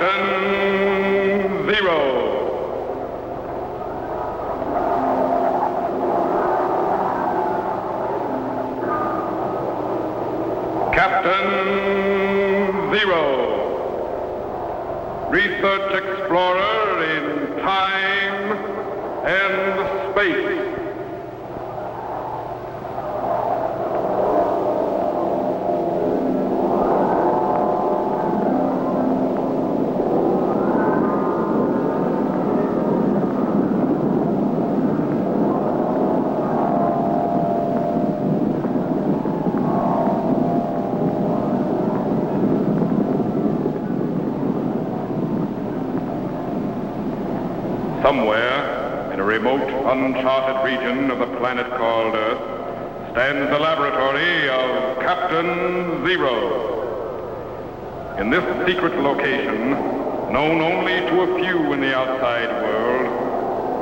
Captain Zero. Captain Zero, research explorer in time and space. Somewhere in a remote, uncharted region of the planet called Earth stands the laboratory of Captain Zero. In this secret location, known only to a few in the outside world,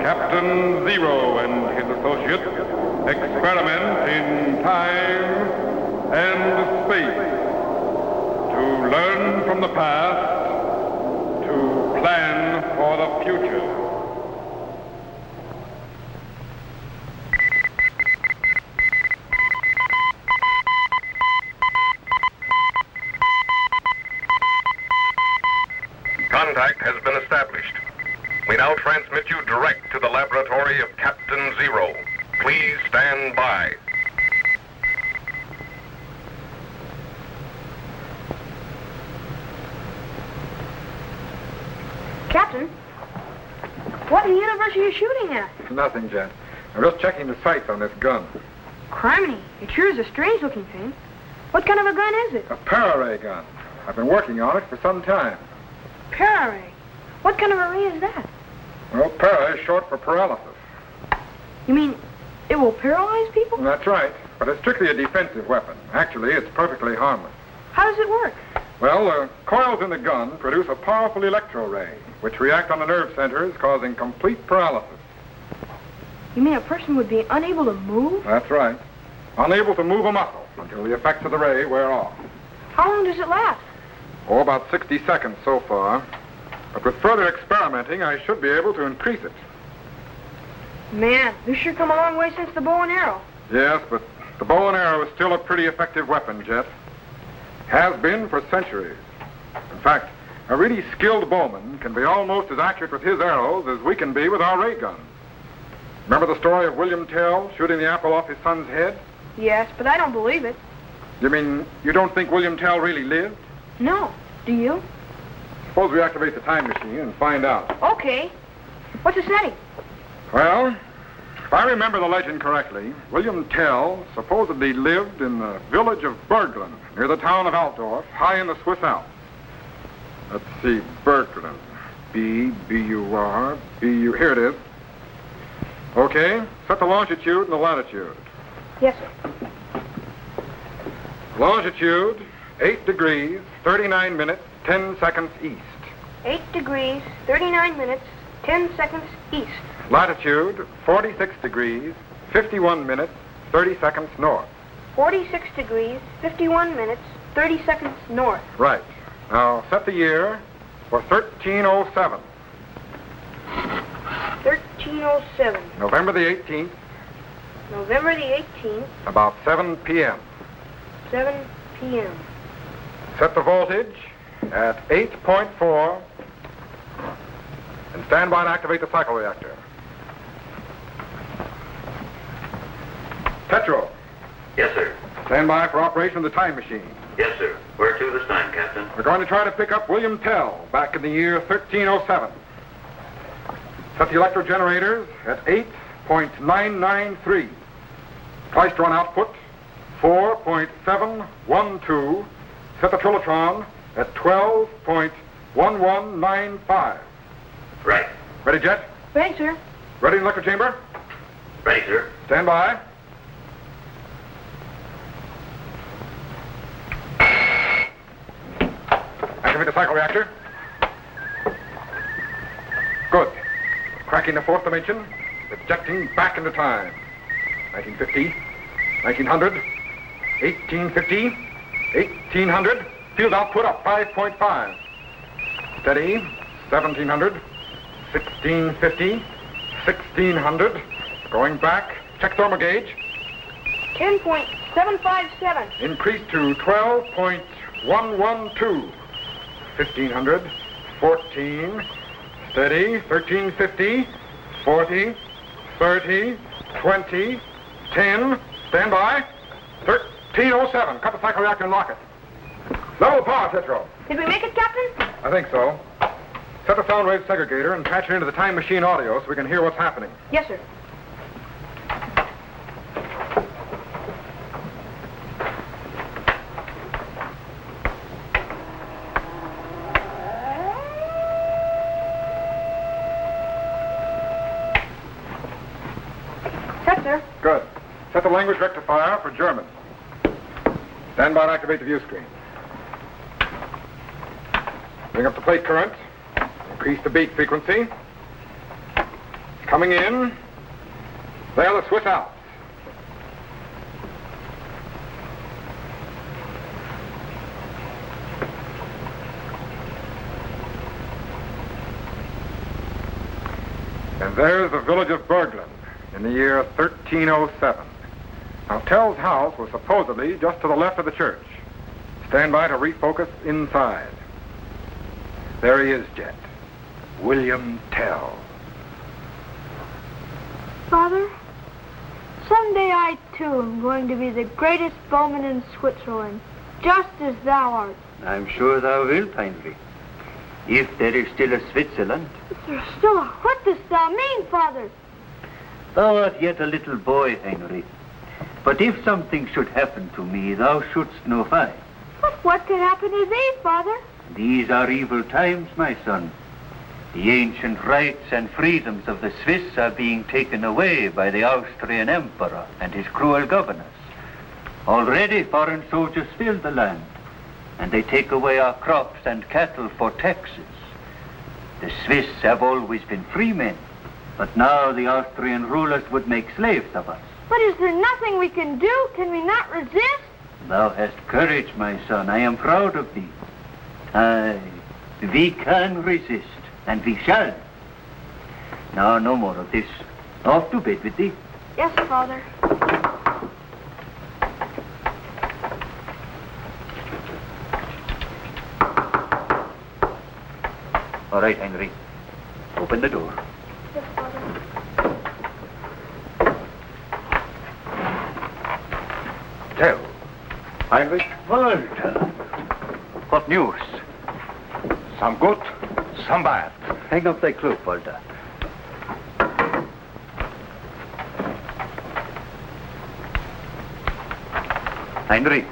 Captain Zero and his associates experiment in time and space to learn from the past, to plan for the future. Contact has been established. We now transmit you direct to the laboratory of Captain Zero. Please stand by. Captain, what in the universe are you shooting at? Nothing, Jet. I'm just checking the sights on this gun. Criminy, it sure is a strange-looking thing. What kind of a gun is it? A para-ray gun. I've been working on it for some time. Para-ray? What kind of a ray is that? Well, para is short for paralysis. You mean it will paralyze people? That's right, but it's strictly a defensive weapon. Actually, it's perfectly harmless. How does it work? Well, the coils in the gun produce a powerful electro-ray, which react on the nerve centers, causing complete paralysis. You mean a person would be unable to move? That's right. Unable to move a muscle until the effects of the ray wear off. How long does it last? Oh, about 60 seconds so far. But with further experimenting, I should be able to increase it. Man, you sure come a long way since the bow and arrow. Yes, but the bow and arrow is still a pretty effective weapon, Jet. Has been for centuries. In fact, a really skilled bowman can be almost as accurate with his arrows as we can be with our ray guns. Remember the story of William Tell shooting the apple off his son's head? Yes, but I don't believe it. You mean you don't think William Tell really lived? No. Do you? Suppose we activate the time machine and find out. Okay. What's the setting? Well, if I remember the legend correctly, William Tell supposedly lived in the village of Berglund, near the town of Altdorf, high in the Swiss Alps. Let's see, Berglund. B-U-R-B-U... Here it is. Okay, set the longitude and the latitude. Yes, sir. Longitude, 8 degrees, 39 minutes, 10 seconds east. 8 degrees, 39 minutes, 10 seconds east. Latitude, 46 degrees, 51 minutes, 30 seconds north. 46 degrees, 51 minutes, 30 seconds north. Right. Now, set the year for 1307. 1307. November the 18th. November the 18th. About 7 p.m. 7 p.m. Set the voltage at 8.4 and stand by to activate the cycle reactor. Petro. Yes, sir. Stand by for operation of the time machine. Yes, sir. Where to this time, Captain? We're going to try to pick up William Tell back in the year 1307. Set the electro generators at 8.993. Twice drawn output, 4.712. Set the trilotron at 12.1195. Right. Ready, Jet? Ready, sir. Ready in the electro chamber? Ready, sir. Stand by. Activate the cycle reactor. Good. Cracking the fourth dimension, ejecting back into time. 1950, 1900, 1850, 1800. Field output up 5.5. Steady. 1,700. 1,650. 1,600. Going back. Check thermal gauge. 10.757. Increase to 12.112. 1,500. 14. Steady. 1,350. 40. 30. 20. 10. Stand by. 1307. Cut the cycle reactor and lock it. Level power, Tetro. Did we make it, Captain? I think so. Set the sound wave segregator and patch it into the time machine audio so we can hear what's happening. Yes, sir. Set, sir. Good. Set the language rectifier for German. Stand by and activate the view screen. Bring up the plate current. Increase the beat frequency. Coming in. There, the Swiss Alps. And there's the village of Berglund in the year 1307. Now, Tell's house was supposedly just to the left of the church. Stand by to refocus inside. There he is, Jet. William Tell. Father, someday I, too, am going to be the greatest bowman in Switzerland, just as thou art. I'm sure thou wilt, Heinrich. If there is still a Switzerland. There's still a... What dost thou mean, Father? Thou art yet a little boy, Heinrich. But if something should happen to me, thou shouldst know why. But what could happen to thee, Father? These are evil times, my son. The ancient rights and freedoms of the Swiss are being taken away by the Austrian Emperor and his cruel governors. Already foreign soldiers fill the land, and they take away our crops and cattle for taxes. The Swiss have always been free men, but now the Austrian rulers would make slaves of us. But is there nothing we can do? Can we not resist? Thou hast courage, my son. I am proud of thee. Aye, we can resist, and we shall. Now, no more of this. Off to bed with thee. Yes, Father. All right, Henry. Open the door. Yes, Father. Tell. Heinrich? Walter. What news? Some good, some bad. Hang up thy cloak, Walter. Heinrich,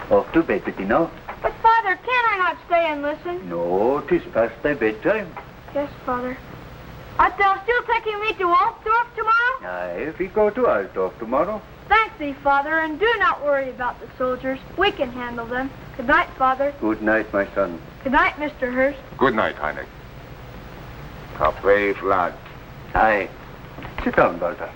off to bed with thee now. But, Father, can I not stay and listen? No, 'tis past thy bedtime. Yes, Father. Art thou still taking me to Altdorf tomorrow? Aye, we go to Altdorf tomorrow. Thank thee, Father, and do not worry about the soldiers. We can handle them. Good night, Father. Good night, my son. Good night, Mr. Hurst. Good night, Heinrich. A brave lad. Aye. Sit down, Walter.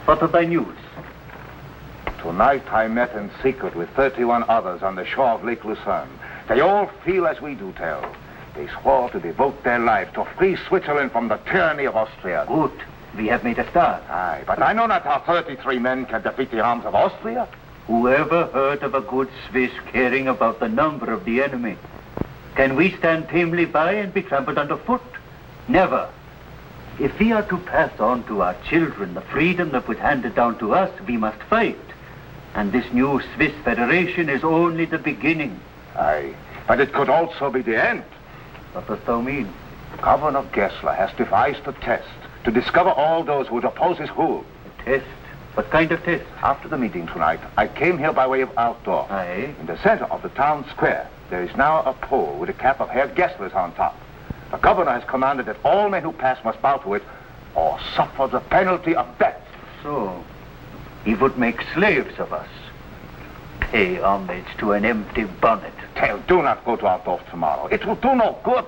What of thy news? Tonight I met in secret with 31 others on the shore of Lake Lucerne. They all feel as we do, Tell. They swore to devote their life to free Switzerland from the tyranny of Austria. Good. We have made a start. Aye, but I know not how 33 men can defeat the arms of Austria. Whoever heard of a good Swiss caring about the number of the enemy? Can we stand tamely by and be trampled underfoot? Never. If we are to pass on to our children the freedom that was handed down to us, we must fight. And this new Swiss Federation is only the beginning. Aye, but it could also be the end. What dost thou mean? Governor Gessler has devised a test to discover all those who would oppose his rule. A test? What kind of test? After the meeting tonight, I came here by way of Altdorf. Aye. In the center of the town square, there is now a pole with a cap of Herr Gessler's on top. The governor has commanded that all men who pass must bow to it or suffer the penalty of death. So, he would make slaves of us. Pay homage to an empty bonnet. Tell, do not go to Altdorf tomorrow. It will do no good.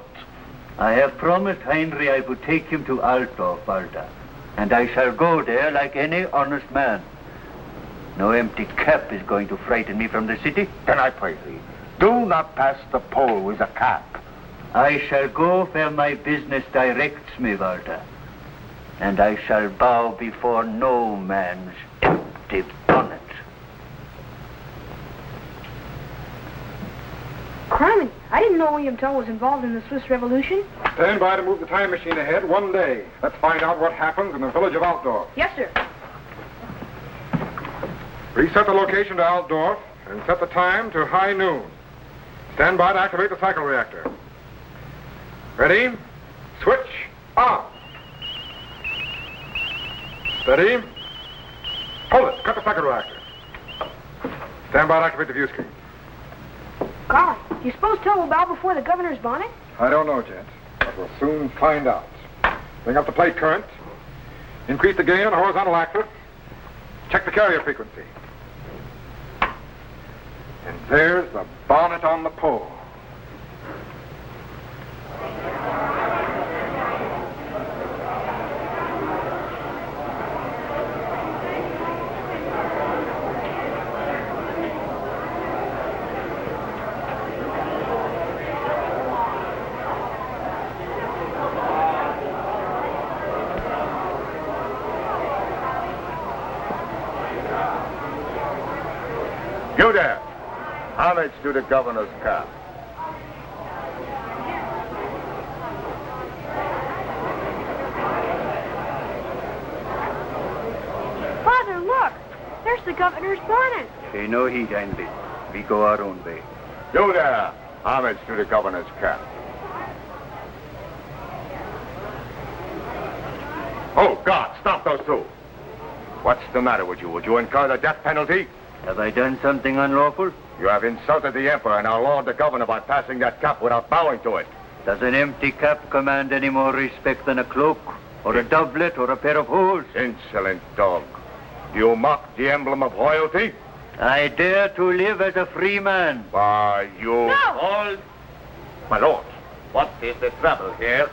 I have promised Heinrich I would take him to Altdorf, Walter. And I shall go there like any honest man. No empty cap is going to frighten me from the city. Then I pray thee, do not pass the poll with a cap. I shall go where my business directs me, Walter. And I shall bow before no man's empty bonnet. Criminy, I didn't know William Tell was involved in the Swiss Revolution. Stand by to move the time machine ahead one day. Let's find out what happens in the village of Altdorf. Yes, sir. Reset the location to Altdorf and set the time to high noon. Stand by to activate the cycle reactor. Ready? Switch on. Steady. Hold it. Cut the cycle reactor. Stand by to activate the view screen. Golly, do you suppose Tell will bow before the governor's bonnet? I don't know, Jet, but we'll soon find out. Bring up the plate current. Increase the gain on the horizontal axis. Check the carrier frequency. And there's the bonnet on the pole. You there. Homage to the governor's cap. Father, look! There's the governor's bonnet. Pay no heed, Heinrich. We go our own way. You there. Homage to the governor's cap. Oh, God, stop those two. What's the matter with you? Would you incur the death penalty? Have I done something unlawful? You have insulted the emperor and our lord the governor by passing that cap without bowing to it. Does an empty cap command any more respect than a cloak, or a doublet, or a pair of hose? Insolent dog. Do you mock the emblem of royalty? I dare to live as a free man. Why, you... No! Hold. My lord, what is the trouble here?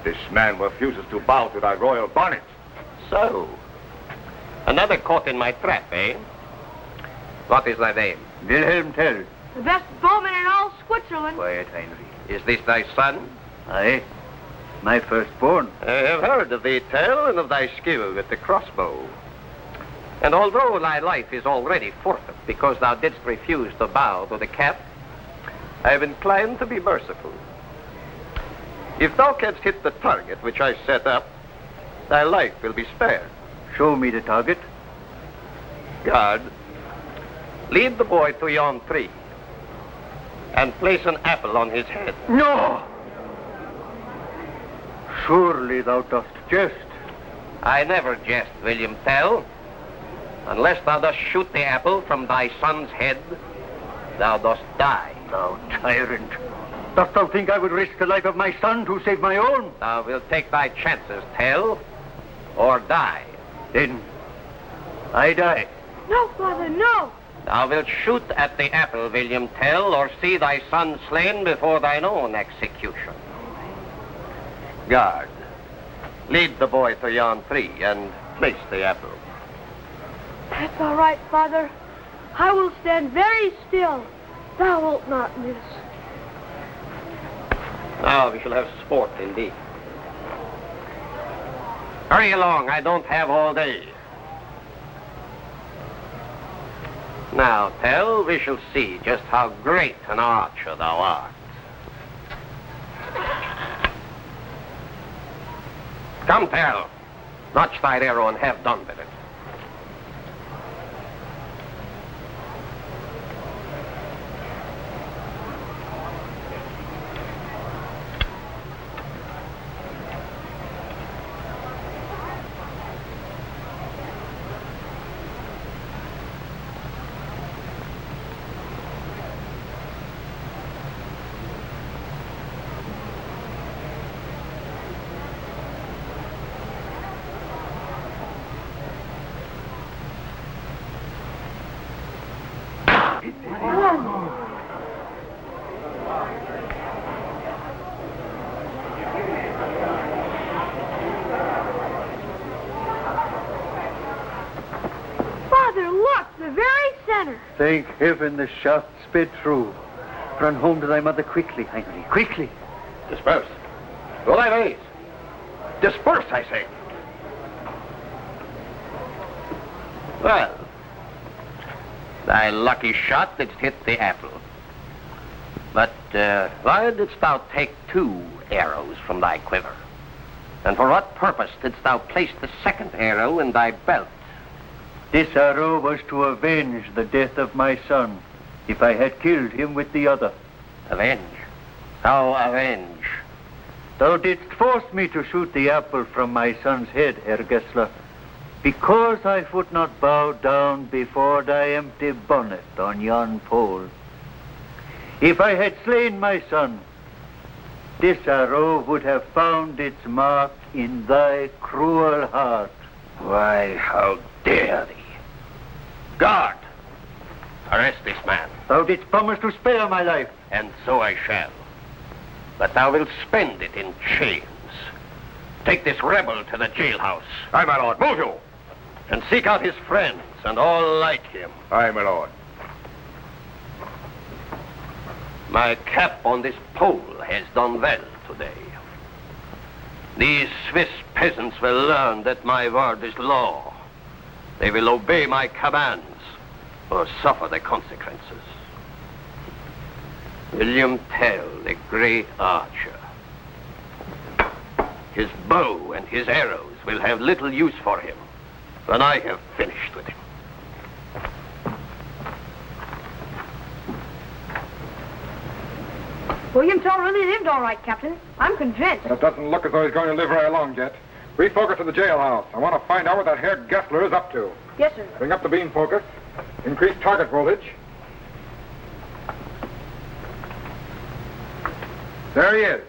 This man refuses to bow to thy royal bonnet. So, another caught in my trap, eh? What is thy name? Wilhelm Tell. The best bowman in all Switzerland. Quiet, Heinrich. Is this thy son? Aye, my firstborn. I have heard of thee, Tell, and of thy skill with the crossbow. And although thy life is already forfeit because thou didst refuse to bow to the cap, I have inclined to be merciful. If thou canst hit the target which I set up, thy life will be spared. Show me the target. Guard, lead the boy to yon tree and place an apple on his head. No! Surely thou dost jest. I never jest, William Tell. Unless thou dost shoot the apple from thy son's head, thou dost die. Thou tyrant. Dost thou think I would risk the life of my son to save my own? Thou wilt take thy chances, Tell, or die. Then I die. No, Father, no! Thou wilt shoot at the apple, William Tell, or see thy son slain before thine own execution. Guard, lead the boy to yon tree and place the apple. That's all right, Father. I will stand very still. Thou wilt not miss. Now we shall have sport indeed. Hurry along, I don't have all day. Now, Tell, we shall see just how great an archer thou art. Come, Tell. Notch thy arrow and have done with it. Thank heaven the shaft sped through. Run home to thy mother quickly, Heinrich, quickly. Disperse. Go thy ways. Disperse, I say. Well, thy lucky shot didst hit the apple. But why didst thou take 2 arrows from thy quiver? And for what purpose didst thou place the second arrow in thy belt? This arrow was to avenge the death of my son, if I had killed him with the other. Avenge? How avenge? Thou didst force me to shoot the apple from my son's head, Herr Gessler, because I would not bow down before thy empty bonnet on yon pole. If I had slain my son, this arrow would have found its mark in thy cruel heart. Why, how dare thee? Guard! Arrest this man. Thou didst promise to spare my life. And so I shall. But thou wilt spend it in chains. Take this rebel to the jailhouse. Aye, my lord. Move you. And seek out his friends and all like him. Aye, my lord. My cap on this pole has done well today. These Swiss peasants will learn that my word is law. They will obey my commands or suffer the consequences. William Tell, the great archer. His bow and his arrows will have little use for him when I have finished with him. William Tell really lived all right, Captain. I'm convinced. It doesn't look as though he's going to live very long yet. Refocus in the jailhouse. I want to find out what that Herr Gessler is up to. Yes, sir. Bring up the beam focus. Increase target voltage. There he is.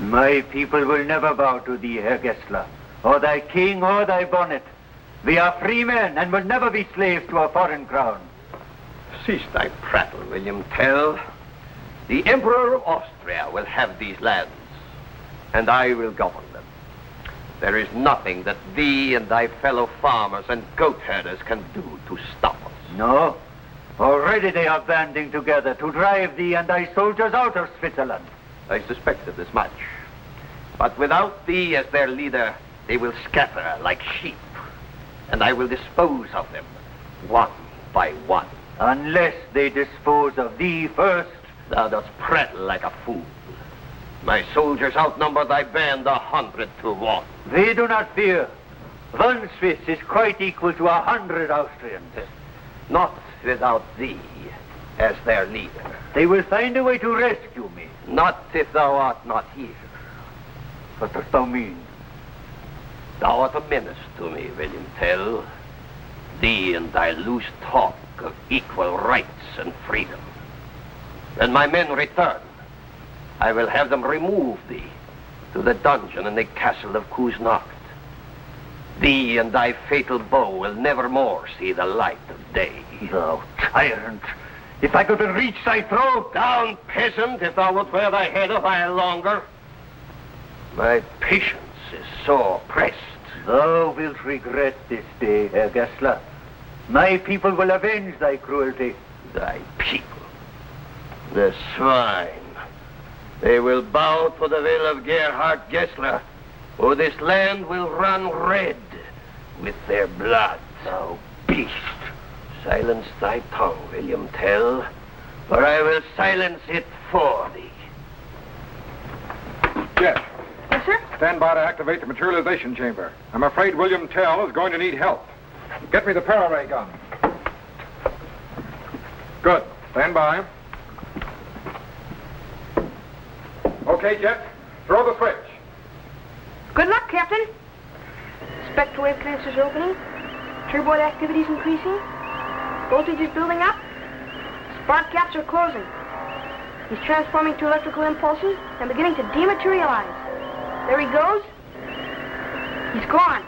My people will never bow to thee, Herr Gessler, or thy king or thy bonnet. We are free men and will never be slaves to a foreign crown. Cease thy prattle, William Tell. The Emperor of Austria will have these lands, and I will govern them. There is nothing that thee and thy fellow farmers and goat herders can do to stop us. No. Already they are banding together to drive thee and thy soldiers out of Switzerland. I suspected as much. But without thee as their leader, they will scatter like sheep, and I will dispose of them one by one. Unless they dispose of thee first. Thou dost prattle like a fool. My soldiers outnumber thy band 100 to 1. We do not fear. 1 Swiss is quite equal to 100 Austrians. Not without thee as their leader. They will find a way to rescue me. Not if thou art not here. What dost thou mean? Thou art a menace to me, William Tell. Thee and thy loose talk of equal rights and freedom. When my men return, I will have them remove thee to the dungeon in the castle of Kuznacht. Thee and thy fatal bow will never more see the light of day. Thou tyrant! If I could reach thy throat! Down, peasant, if thou wilt wear thy head a while longer. My patience is sore pressed. Thou wilt regret this day, Herr Gessler. My people will avenge thy cruelty. Thy people? The swine. They will bow to the will of Gerhard Gessler, or this land will run red with their blood. Thou beast. Silence thy tongue, William Tell, or I will silence it for thee. Yes. Yes, sir? Stand by to activate the materialization chamber. I'm afraid William Tell is going to need help. Get me the para-ray gun. Good. Stand by. Okay, Jet. Throw the switch. Good luck, Captain. Spectral wave cancers opening. Turboid activity's increasing. Voltage is building up. Spark gaps are closing. He's transforming to electrical impulses and beginning to dematerialize. There he goes. He's gone.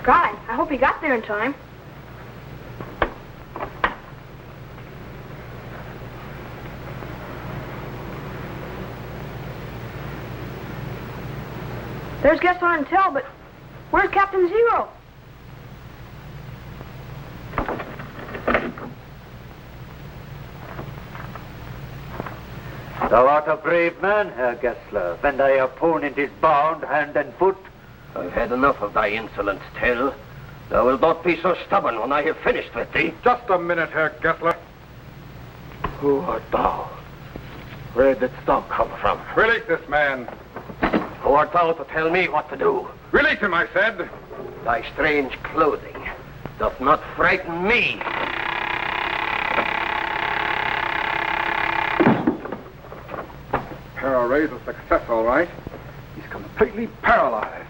God, I hope he got there in time. There's Gessler and Tell, but Where's Captain Zero? Thou art a brave man, Herr Gessler, when thy opponent is bound hand and foot. I've had enough of thy insolence, Tell. Thou wilt not be so stubborn when I have finished with thee. Just a minute, Herr Gessler. Who art thou? Where didst thou come from? Release this man. Who art thou to tell me what to do? Release him, I said. Thy strange clothing doth not frighten me. Ray's a success, all right. He's completely paralyzed.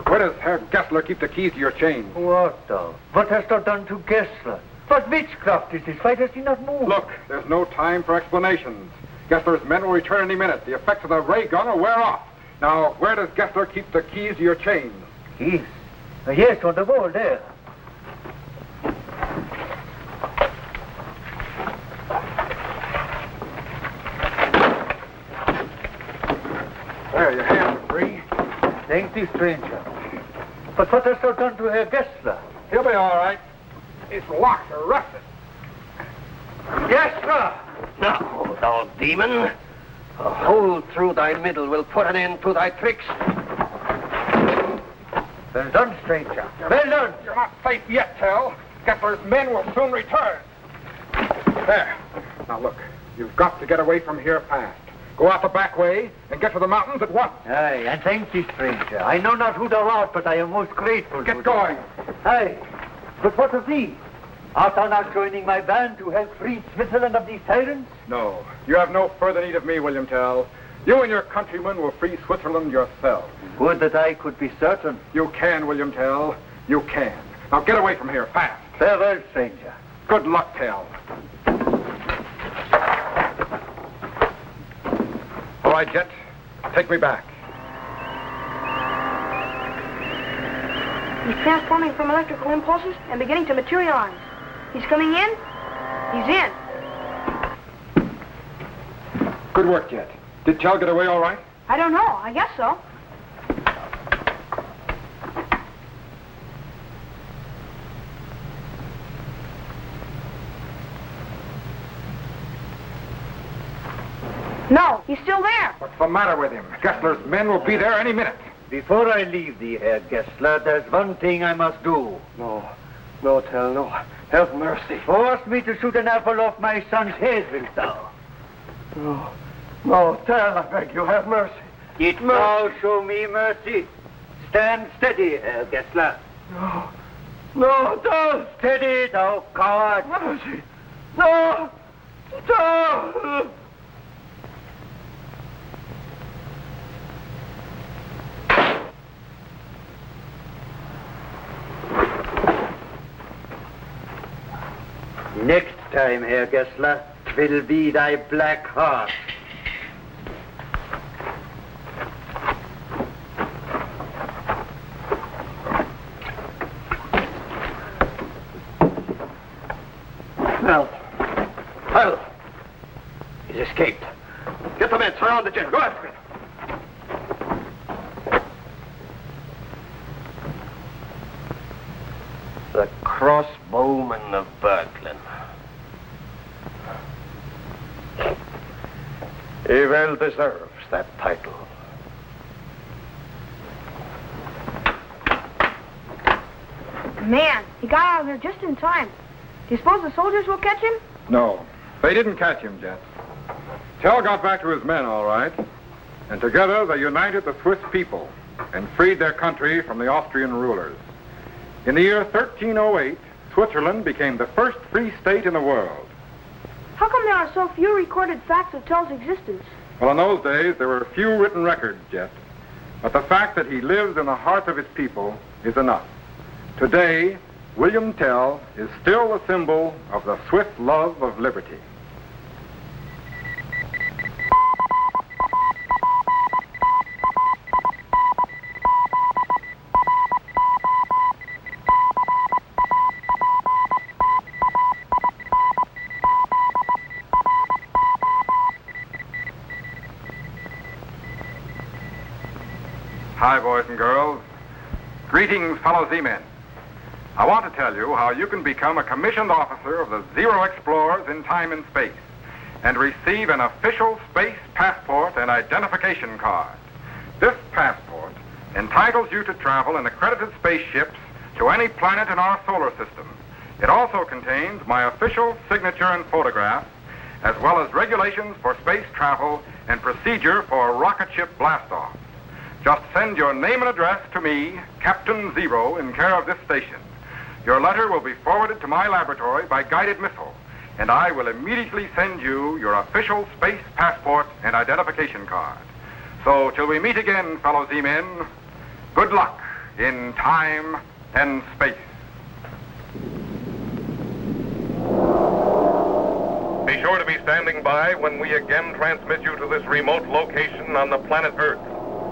Where does Herr Gessler keep the keys to your chain? What thou? What hast thou done to Gessler? What witchcraft is this? Why does he not move? Look, there's no time for explanations. Gessler's men will return any minute. The effects of the ray gun will wear off. Now, where does Gessler keep the keys to your chain? Keys? Yes, on the wall there. There, your hands are free. Thank thee, stranger. But what hast thou done to Herr Gessler? He'll be all right. His locks are rusted. Gessler! Now, thou demon, a hole through thy middle will put an end to thy tricks. Well done, stranger. Well done. You're not safe yet, Tell. Gessler's men will soon return. There. Now, look, you've got to get away from here fast. Go out the back way and get to the mountains at once. Aye, and thank thee, stranger. I know not who thou art, but I am most grateful to thee. Get going. Aye, but what of thee? Art thou not joining my band to help free Switzerland of these tyrants? No, you have no further need of me, William Tell. You and your countrymen will free Switzerland yourselves. Would that I could be certain. You can, William Tell. You can. Now get away from here, fast. Farewell, stranger. Good luck, Tell. All right, Jet. Take me back. He's transforming from electrical impulses and beginning to materialize. He's coming in. He's in. Good work, Jet. Did Tell get away all right? I don't know. I guess so. No, he's still there. What's the matter with him? Gessler's men will be there any minute. Before I leave thee, Herr Gessler, there's one thing I must do. No, Tell, no. Have mercy. Force me to shoot an apple off my son's head, wilt thou? No, Tell, I beg you, have mercy. It now show me mercy. Stand steady, Herr Gessler. No, Tell. Steady, thou coward. Mercy. No, Tell. Next time, Herr Gessler, 'twill be thy black heart. Well, he's escaped. Get the men, surround the jet. Go after him. The crossbowman of Berglin. He well deserves that title. Man, he got out of there just in time. Do you suppose the soldiers will catch him? No, they didn't catch him, Jet. Tell got back to his men, all right. And together they united the Swiss people and freed their country from the Austrian rulers. In the year 1308, Switzerland became the first free state in the world. How come there are so few recorded facts of Tell's existence? Well, in those days, there were few written records, Jet. But the fact that he lives in the hearts of his people is enough. Today, William Tell is still a symbol of the Swiss love of liberty. Hi, boys and girls. Greetings, fellow Z-men. I want to tell you how you can become a commissioned officer of the Zero Explorers in time and space and receive an official space passport and identification card. This passport entitles you to travel in accredited spaceships to any planet in our solar system. It also contains my official signature and photograph, as well as regulations for space travel and procedure for rocket ship blastoff. Just send your name and address to me, Captain Zero, in care of this station. Your letter will be forwarded to my laboratory by guided missile, and I will immediately send you your official space passport and identification card. So, till we meet again, fellow Z-men, good luck in time and space. Be sure to be standing by when we again transmit you to this remote location on the planet Earth,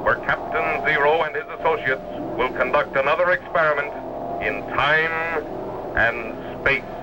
where Captain Zero and his associates will conduct another experiment in time and space.